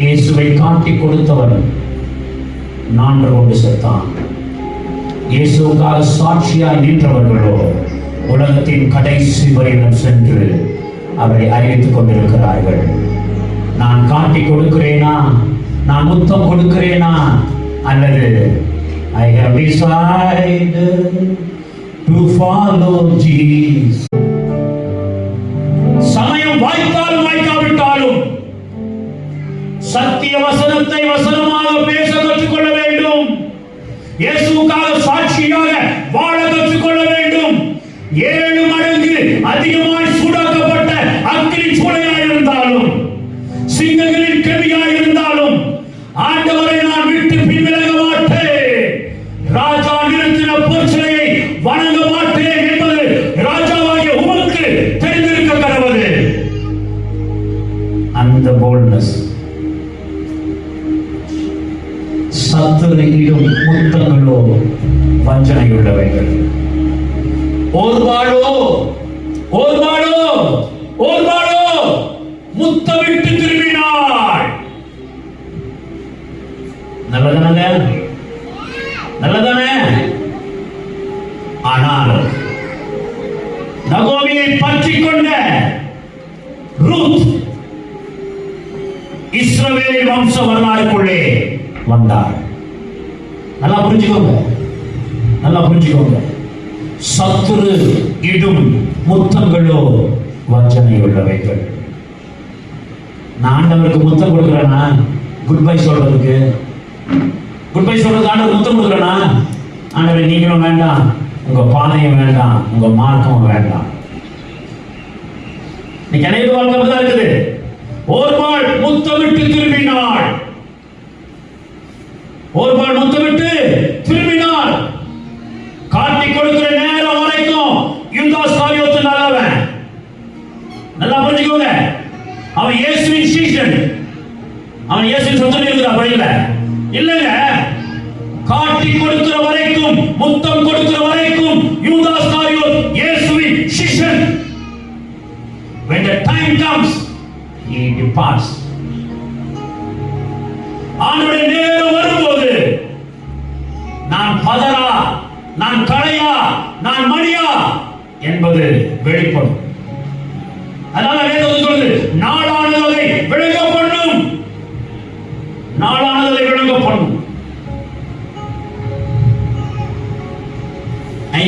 இயேசுவை காட்டி கொடுத்தவன் 4 கொண்டு செத்தான். இயேசுக்காக சாட்சியாய் நின்றவர்களோ உலகத்தின் கடைசி வரையிலும் சென்று அவரை அறிவித்துக் கொண்டிருக்கிறார்கள். நான் காட்டி கொடுக்கிறேனா, நான் முத்தம் கொடுக்கிறேனா, அல்லது I have decided to follow Jesus. சமயம் வாய்த்தாலும் வாய்க்காவிட்டாலும் சத்திய வசனத்தை வசனமாக பேச கற்றுக்கொள்ள வேண்டும். இயேசுவுக்காக சாட்சியாக வாழ கற்றுக்கொள்ள வேண்டும். 7 மடங்கு அதிகமாய் சூடாக்கப்பட்ட அக்கினி சூளையாய் இருந்தாலும், சிங்கங்களின் கெவியாய் இருந்தாலும், ஆண்டவரை நான் விட்டு பின்விலக மாட்டேன், ராஜா நிறுத்தின பொற்சிலையை வணங்க மாட்டேன் என்பது ராஜாவாகிய உமக்கு தெரிந்திருக்க கடவுது. அந்த போல்ட்னஸ் சத்துரையிலும் முத்தங்களோ வஞ்சனையுள்ளவைகள். ஓர்வாளோ ஓர்வாளோ ஓர்வாளோ முத்தமிட்டு திரும்பினாள். நல்லதானங்க, நல்லதானே? ஆனால் நகோமியை பற்றிக் கொண்ட ரூத் இஸ்ரவேல் வம்ச வரலாறுக்குள்ளே வந்தார். நல்லா புரிஞ்சுக்கோங்க, நல்லா புரிஞ்சுக்கோங்க. சத்துரு இடும் முத்தங்களோ வஞ்சனை உள்ளவைகள். நான் ஆண்டவருக்கு முத்தம் கொடுக்கிறேன்னா, குட் பை சொல்றதுக்கு, குட் பை சொல்றதுக்கு ஆண்டவர் முத்தம் கொடுக்கிறேன்னா, ஆண்டவர் நீங்களும் வேண்டாம், உங்க பாதையும் வேண்டாம், உங்க மார்க்கமும் வேண்டாம். இன்னைக்கு அனைத்து வாழ்க்கை தான் இருக்குது. ஒருபாள் முத்தமிட்டு திரும்பினாள், ஒருபாள் முத்தமிட்டு திரும்பினாள். காட்டி கொடுக்கிற நேரம் வரைக்கும் யூதாஸ் காரியோத்து நல்லவன். நல்லா புரிஞ்சுக்கோங்க. அவன் இயேசுவின் சீஷன். அவன் இயேசுவின் சொந்தம் இருக்குதா பையில? இல்லங்க. காட்டி கொடுக்கிற வரைக்கும், முத்தம் கொடுக்கிற வரைக்கும் யூதாஸ் காரியோத் இயேசுவின் சீஷன். When the time comes, he departs. ஆண்டவருடைய நேரம் வரும்போது நான் பதரா, நான் களையா, நான் மணியா என்பது வெளிப்படும். அதனால வேதம் சொல்லுது, நாளானது அதை விலக